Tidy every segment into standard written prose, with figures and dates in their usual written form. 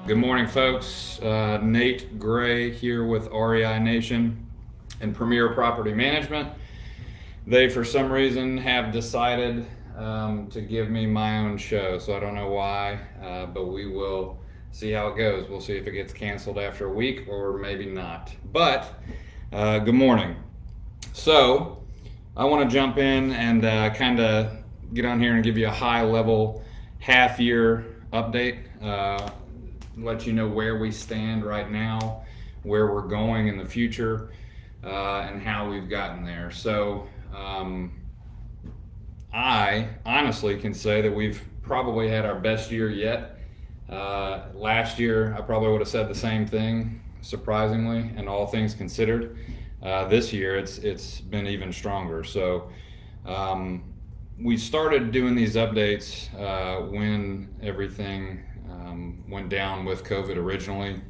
Good morning, folks. Nate Gray here with REI Nation and Premier Property Management. They, for some reason, have decided to give me my own show, so I don't know why, but we will see how it goes. We'll see if it gets canceled after a week or maybe not. But good morning. So I want to jump in and kind of get on here and give you a high-level half-year update. Let you know where we stand right now, where we're going in the future, and how we've gotten there. So I honestly can say that we've probably had our best year yet. Last year, I probably would have said the same thing, surprisingly, and all things considered. This year, it's been even stronger. So we started doing these updates when everything went down with COVID originally.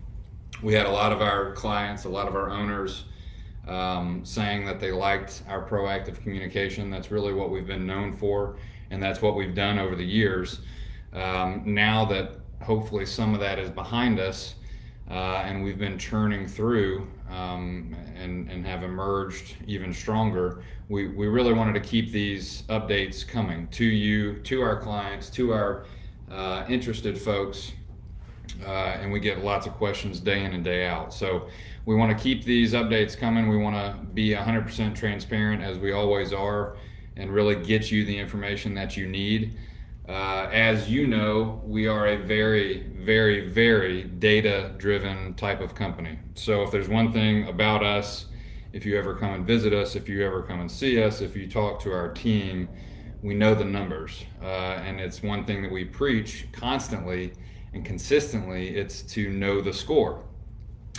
We had a lot of our clients, a lot of our owners saying that they liked our proactive communication. That's really what we've been known for, and that's what we've done over the years. Now that hopefully some of that is behind us, and we've been churning through and have emerged even stronger, we really wanted to keep these updates coming to you, to our clients, to our interested folks, and we get lots of questions day in and day out. So we want to keep these updates coming. We want to be 100% transparent, as we always are, and really get you the information that you need. As you know, we are a very, very, very data-driven type of company. So if there's one thing about us, if you ever come and visit us, if you ever come and see us, if you talk to our team, we know the numbers. And it's one thing that we preach constantly and consistently. It's to know the score.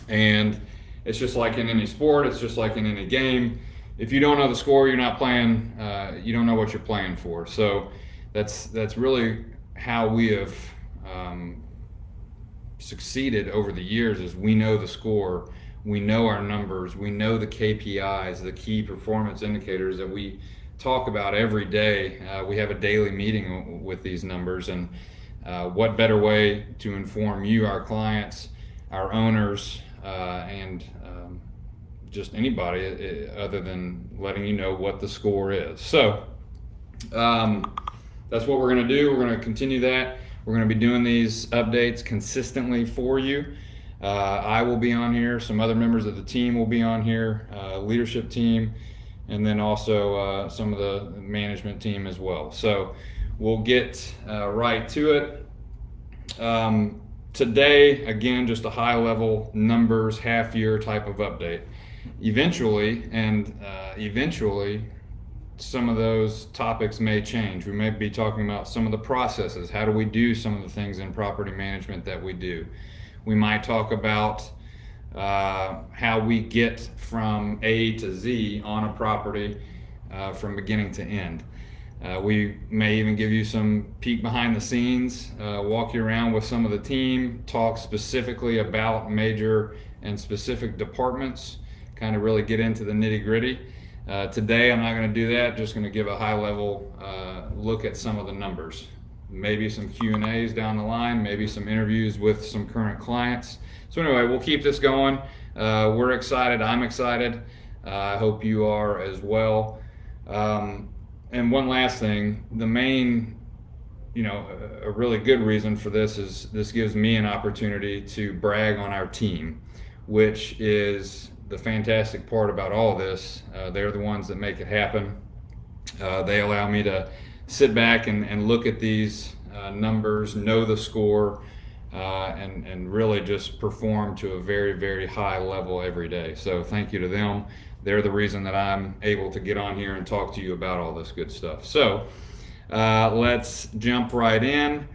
And it's just like in any sport, it's just like in any game. If you don't know the score, you're not playing, you don't know what you're playing for. So that's really how we have succeeded over the years. Is we know the score, we know our numbers, we know the KPIs, the key performance indicators that we talk about every day. We have a daily meeting with these numbers, and what better way to inform you, our clients, our owners, and just anybody other than letting you know what the score is. So that's what we're going to do. We're going to continue that. We're going to be doing these updates consistently for you. I will be on here. Some other members of the team will be on here, leadership team, and then also some of the management team as well. So we'll get right to it. Today, again, just a high-level numbers, half-year type of update. Eventually, some of those topics may change. We may be talking about some of the processes. How do we do some of the things in property management that we do? We might talk about how we get from A to Z on a property from beginning to end. We may even give you some peek behind the scenes, walk you around with some of the team, talk specifically about major and specific departments, kind of really get into the nitty-gritty. Today I'm not going to do that, just going to give a high-level look at some of the numbers. Maybe some Q&As down the line, maybe some interviews with some current clients. So anyway, we'll keep this going. We're excited. I'm excited. I hope you are as well. And one last thing, the main, a really good reason for this is this gives me an opportunity to brag on our team, which is the fantastic part about all of this. They're the ones that make it happen. They allow me to sit back and look at these numbers, know the score, and really just perform to a very, very high level every day. So thank you to them. They're the reason that I'm able to get on here and talk to you about all this good stuff. So let's jump right in.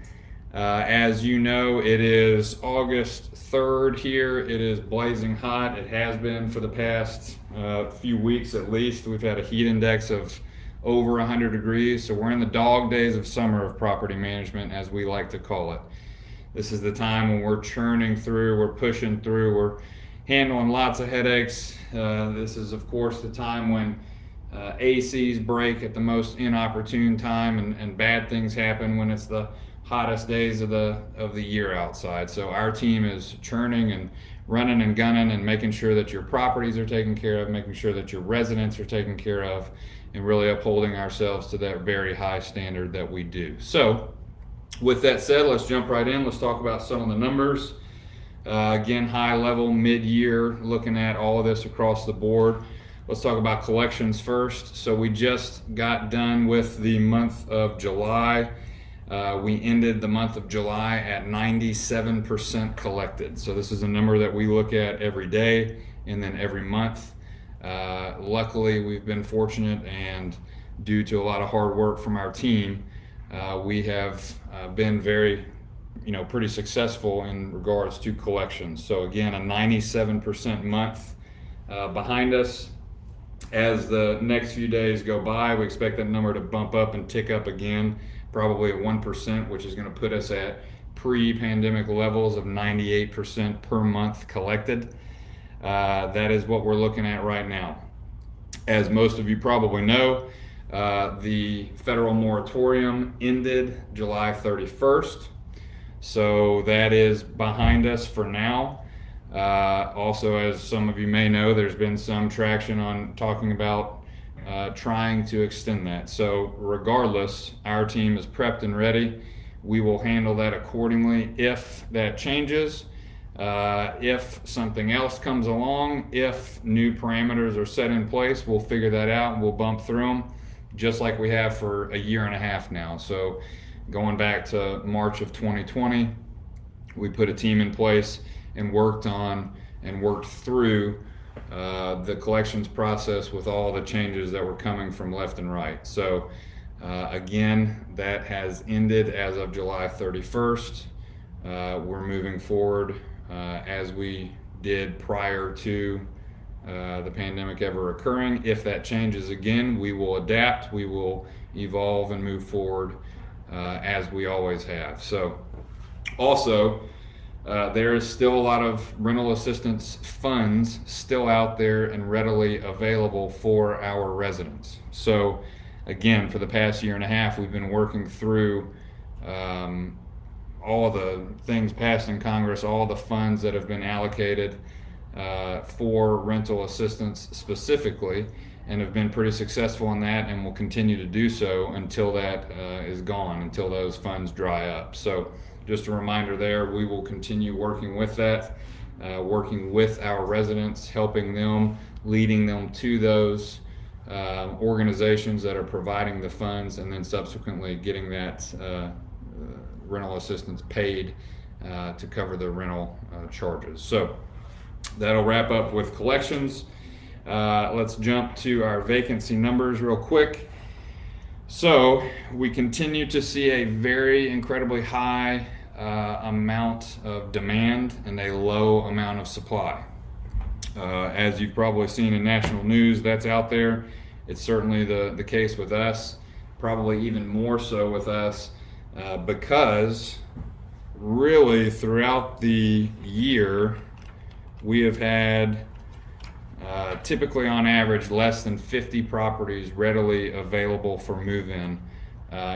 As you know, it is August 3rd here. It is blazing hot. It has been for the past few weeks at least. We've had a heat index of over 100 degrees. So we're in the dog days of summer of property management, as we like to call it. This is the time when we're churning through, we're pushing through, we're handling lots of headaches. This is, of course, the time when ACs break at the most inopportune time, and bad things happen when it's the hottest days of the year outside. So our team is churning and running and gunning and making sure that your properties are taken care of, making sure that your residents are taken care of, and really upholding ourselves to that very high standard that we do. So with that said, let's jump right in. Let's talk about some of the numbers. Again, high level, mid-year, looking at all of this across the board. Let's talk about collections first. So we just got done with the month of July. We ended the month of July at 97% collected. So this is a number that we look at every day and then every month. Luckily, we've been fortunate, and due to a lot of hard work from our team, we have been very, pretty successful in regards to collections. So again, a 97% month behind us. As the next few days go by, we expect that number to bump up and tick up again, probably at 1%, which is going to put us at pre-pandemic levels of 98% per month collected. That is what we're looking at right now. As most of you probably know, the federal moratorium ended July 31st. So that is behind us for now. Also, as some of you may know, there's been some traction on talking about trying to extend that. So regardless, our team is prepped and ready. We will handle that accordingly if that changes, if something else comes along, if new parameters are set in place, we'll figure that out and we'll bump through them just like we have for a year and a half now. So going back to March of 2020, we put a team in place and worked through the collections process with all the changes that were coming from left and right. So again, that has ended as of July 31st. We're moving forward as we did prior to the pandemic ever occurring. If that changes again, we will adapt, we will evolve and move forward as we always have. So also, there is still a lot of rental assistance funds still out there and readily available for our residents. So again, for the past year and a half, we've been working through all the things passed in Congress, all the funds that have been allocated for rental assistance specifically, and have been pretty successful in that, and will continue to do so until that is gone, until those funds dry up. So just a reminder there, we will continue working with that, working with our residents, helping them, leading them to those organizations that are providing the funds, and then subsequently getting that rental assistance paid to cover the rental charges. So that'll wrap up with collections. Let's jump to our vacancy numbers real quick. So we continue to see a very incredibly high amount of demand and a low amount of supply. As you've probably seen in national news that's out there, it's certainly the case with us, probably even more so with us, because really throughout the year we have had typically on average less than 50 properties readily available for move-in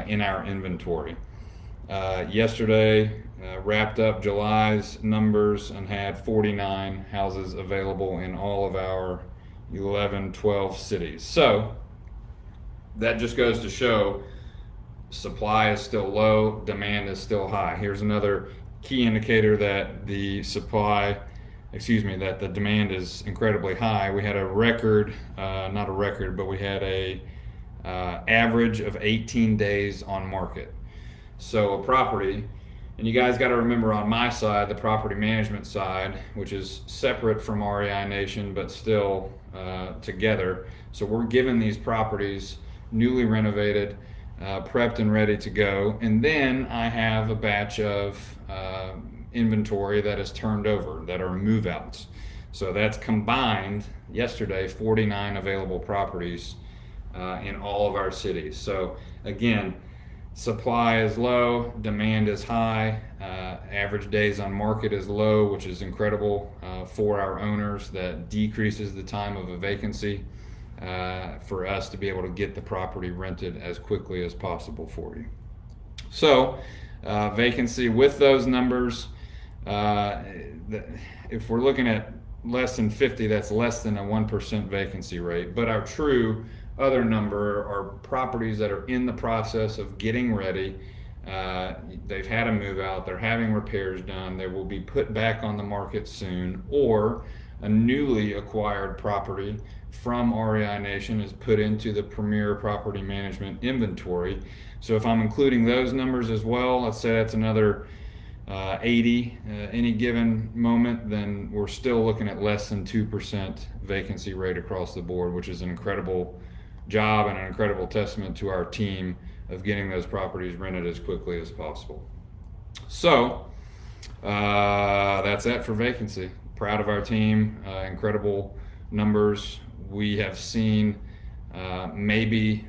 in our inventory. Yesterday wrapped up July's numbers and had 49 houses available in all of our 12 cities. So that just goes to show supply is still low, demand is still high. Here's another key indicator that the demand is incredibly high. We had a record, not a record, but we had a average of 18 days on market. So a property, and you guys got to remember on my side, the property management side, which is separate from REI Nation, but still together. So we're giving these properties newly renovated, prepped and ready to go. And then I have a batch of inventory that is turned over, that are move-outs. So that's combined yesterday 49 available properties in all of our cities. So again, supply is low, demand is high, average days on market is low, which is incredible for our owners. That decreases the time of a vacancy for us to be able to get the property rented as quickly as possible for you. So vacancy. With those numbers, if we're looking at less than 50, that's less than a 1% vacancy rate. But our true other number are properties that are in the process of getting ready. They've had a move out, they're having repairs done, they will be put back on the market soon, or a newly acquired property from REI Nation is put into the Premier Property Management inventory. So if I'm including those numbers as well, let's say that's another 80 any given moment, then we're still looking at less than 2% vacancy rate across the board, which is an incredible job and an incredible testament to our team of getting those properties rented as quickly as possible. So that's it for vacancy. Proud of our team, incredible numbers. We have seen maybe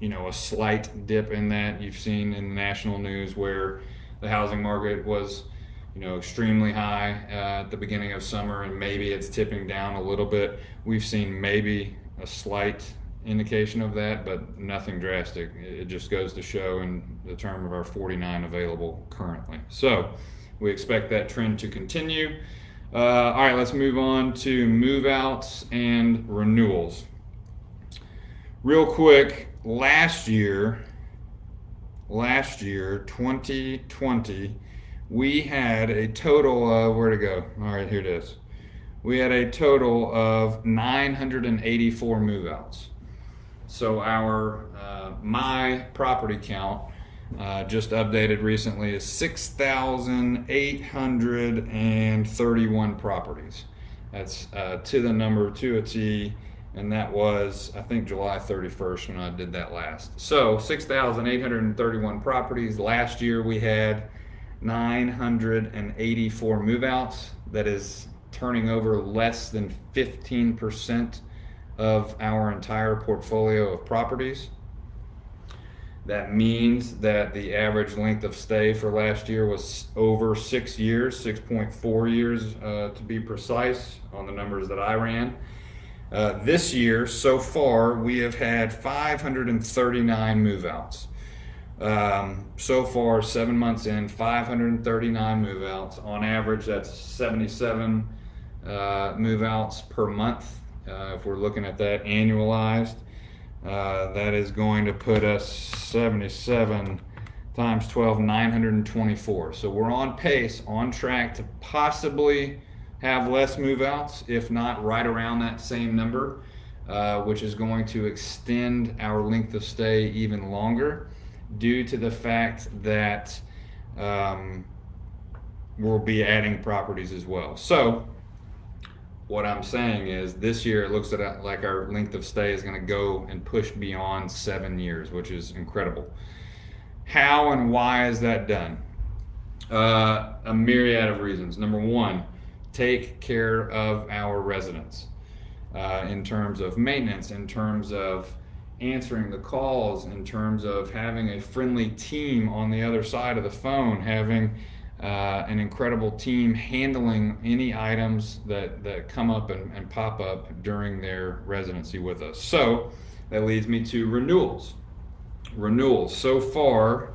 a slight dip in that. You've seen in the national news where the housing market was extremely high at the beginning of summer, and maybe it's tipping down a little bit. We've seen maybe a slight indication of that, but nothing drastic. It just goes to show in the term of our 49 available currently. So we expect that trend to continue. All right, let's move on to move-outs and renewals. Real quick, last year, 2020, we had a total of, where'd it go? All right, here it is. We had a total of 984 move-outs. So our my property count, just updated recently, is 6,831 properties. That's to the number, to a T, and that was, I think, July 31st when I did that last. So 6,831 properties. Last year we had 984 move-outs. That is turning over less than 15% of our entire portfolio of properties. That means that the average length of stay for last year was over 6 years, 6.4 years to be precise on the numbers that I ran. This year, so far, we have had 539 move-outs. So far, 7 months in, 539 move-outs. On average, that's 77 move-outs per month. If we're looking at that annualized, that is going to put us 77 times 12, 924. So we're on pace, on track to possibly have less move-outs, if not right around that same number, which is going to extend our length of stay even longer due to the fact that we'll be adding properties as well. So what I'm saying is this year it looks like our length of stay is going to go and push beyond 7 years, which is incredible. How and why is that done? A myriad of reasons. Number one, take care of our residents in terms of maintenance, in terms of answering the calls, in terms of having a friendly team on the other side of the phone, having an incredible team handling any items that come up and pop up during their residency with us. So that leads me to renewals. So far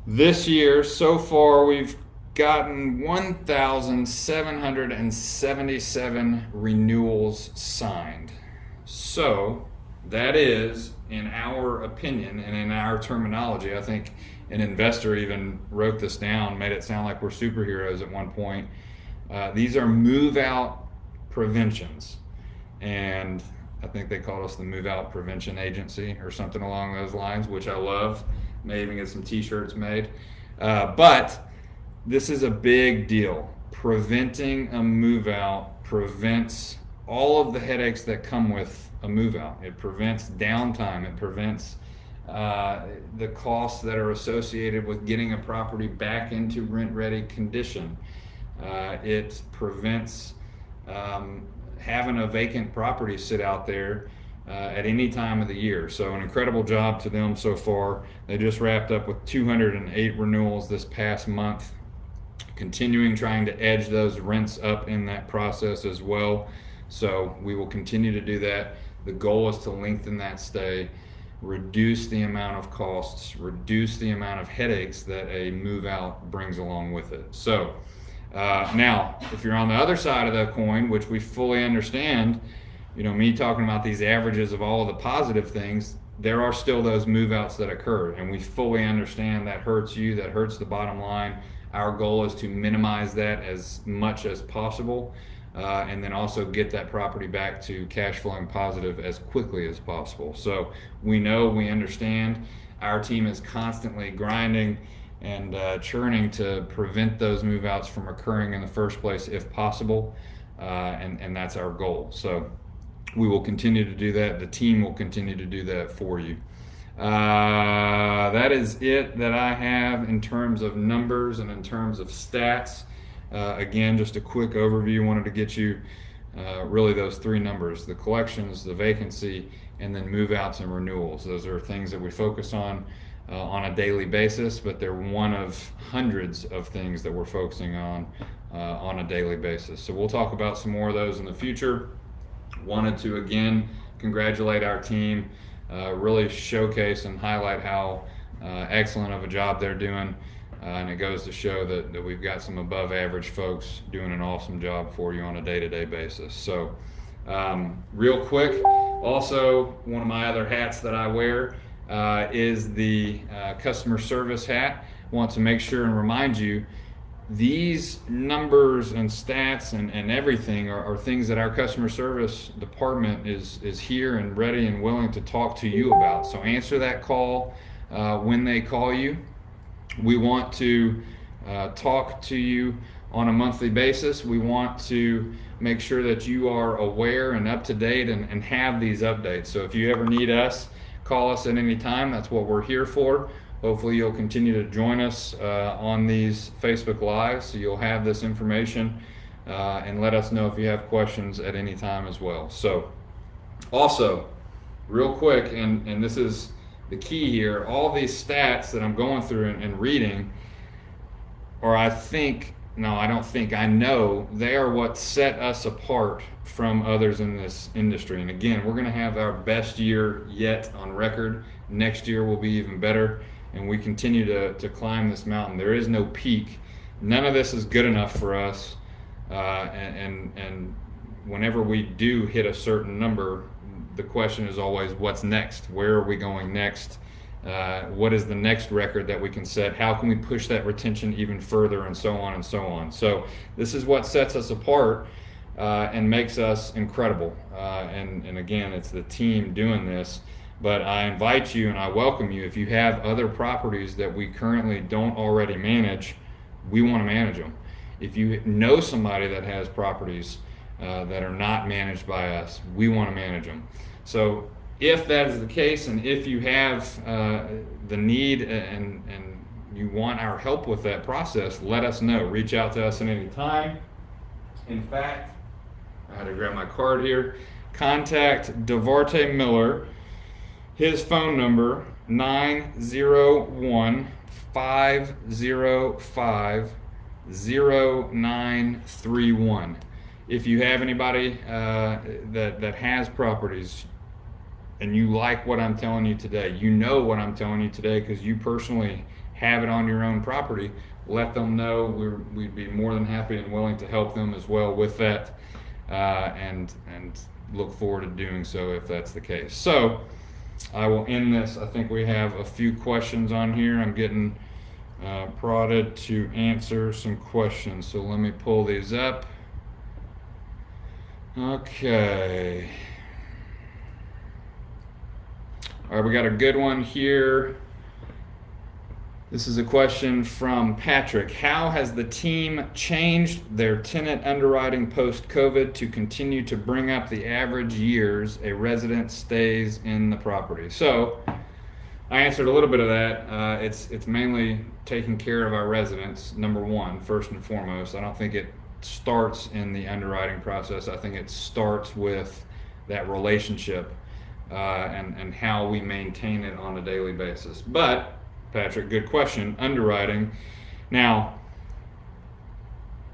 this year, we've gotten 1,777 renewals signed. So that is, in our opinion and in our terminology, I think an investor even wrote this down, made it sound like we're superheroes at one point. These are move-out preventions. And I think they called us the Move-Out Prevention Agency or something along those lines, which I love. May even get some t-shirts made. But this is a big deal. Preventing a move-out prevents all of the headaches that come with a move-out. It prevents downtime. It prevents the costs that are associated with getting a property back into rent-ready condition. It prevents having a vacant property sit out there at any time of the year. So an incredible job to them so far. They just wrapped up with 208 renewals this past month, continuing trying to edge those rents up in that process as well. So we will continue to do that. The goal is to lengthen that stay. reduce the amount of costs, reduce the amount of headaches that a move out brings along with it. So now, if you're on the other side of the coin, which we fully understand, me talking about these averages of all of the positive things, there are still those move outs that occur, and we fully understand that hurts you, that hurts the bottom line. Our goal is to minimize that as much as possible, and then also get that property back to cash flowing positive as quickly as possible. So we understand. Our team is constantly grinding and churning to prevent those move outs from occurring in the first place if possible, and that's our goal. So we will continue to do that. The team will continue to do that for you. That is it that I have in terms of numbers and in terms of stats. Again, just a quick overview. Wanted to get you really those three numbers: the collections, the vacancy, and then move outs and renewals. Those are things that we focus on a daily basis, but they're one of hundreds of things that we're focusing on a daily basis. So we'll talk about some more of those in the future. Wanted to again congratulate our team, really showcase and highlight how excellent of a job they're doing, and it goes to show that we've got some above average folks doing an awesome job for you on a day-to-day basis. So real quick, also one of my other hats that I wear is the customer service hat. Want to make sure and remind you, these numbers and stats and everything are things that our customer service department is here and ready and willing to talk to you about. So answer that call when they call you. We want to talk to you on a monthly basis. We want to make sure that you are aware and up to date and have these updates. So if you ever need us, call us at any time. That's what we're here for. Hopefully you'll continue to join us on these Facebook Lives, so you'll have this information, and let us know if you have questions at any time as well. So also, real quick, and this is the key here, all these stats that I'm going through and reading, or I know they are what set us apart from others in this industry. And again, we're going to have our best year yet on record. Next year will be even better. And we continue to climb this mountain. There is no peak. None of this is good enough for us. And whenever we do hit a certain number, the question is always, what's next? Where are we going next? What is the next record that we can set? How can we push that retention even further, and so on and so on. So this is what sets us apart and makes us incredible. And again, it's the team doing this. But I invite you and I welcome you, if you have other properties that we currently don't already manage, we want to manage them. If you know somebody that has properties that are not managed by us, we want to manage them. So if that is the case, and if you have the need and you want our help with that process, let us know. Reach out to us at any time. In fact, I had to grab my card here. Contact Devarte Miller. His phone number, 901-505-0931. If you have anybody that has properties and you like what I'm telling you today, you know what I'm telling you today because you personally have it on your own property, let them know. We'd be more than happy and willing to help them as well with that, and look forward to doing so if that's the case. So I will end this. I think we have a few questions on here. I'm getting prodded to answer some questions, so let me pull these up. Okay. All right, we got a good one here. This is a question from Patrick. How has the team changed their tenant underwriting post-COVID to continue to bring up the average years a resident stays in the property? So I answered a little bit of that. It's mainly taking care of our residents, number one, first and foremost. I don't think it starts in the underwriting process. I think it starts with that relationship and how we maintain it on a daily basis. But Patrick, good question. Underwriting. Now,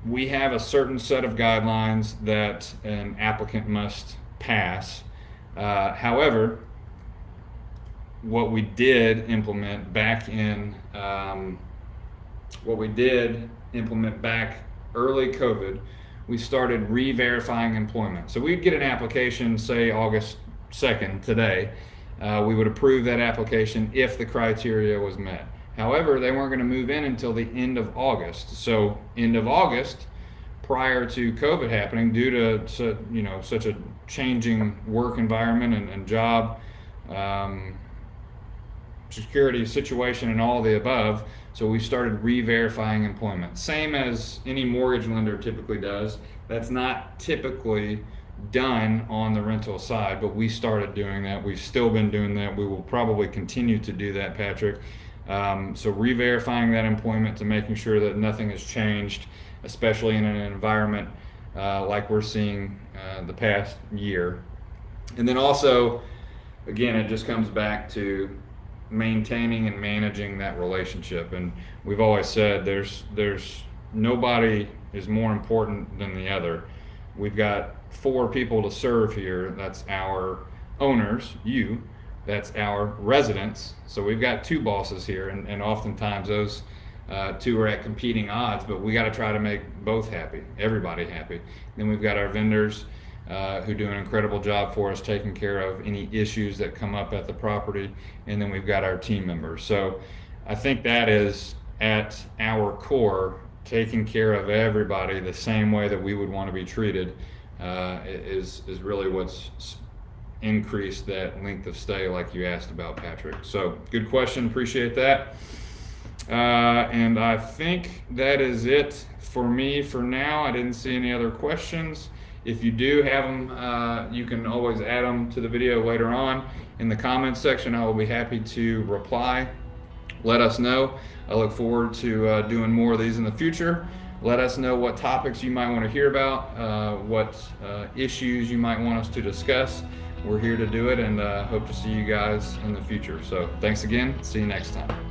we have a certain set of guidelines that an applicant must pass. However, what we did implement back early COVID, we started re-verifying employment. So we'd get an application, say August 2nd, today. We would approve that application if the criteria was met. However, they weren't going to move in until the end of August. So end of August, prior to COVID happening, due to such a changing work environment and job security situation and all the above, so we started re-verifying employment. Same as any mortgage lender typically does. That's not typically done on the rental side, but we started doing that. We've still been doing that. We will probably continue to do that, Patrick. So re-verifying that employment to making sure that nothing has changed, especially in an environment like we're seeing the past year. And then also, again, it just comes back to maintaining and managing that relationship. And we've always said there's nobody is more important than the other. We've got 4 people to serve here. That's our owners, you. That's our residents. So we've got 2 bosses here, and oftentimes those 2 are at competing odds, but we got to try to make both happy, everybody happy. Then we've got our vendors who do an incredible job for us, taking care of any issues that come up at the property, and then we've got our team members. So I think that is at our core, taking care of everybody the same way that we would want to be treated is really what's increased that length of stay like you asked about, Patrick. So good question, appreciate that. And I think that is it for me for now. I didn't see any other questions. If you do have them, you can always add them to the video later on in the comments section. I will be happy to reply. Let us know. I look forward to doing more of these in the future. Let us know what topics you might want to hear about, what issues you might want us to discuss. We're here to do it, and hope to see you guys in the future. So thanks again. See you next time.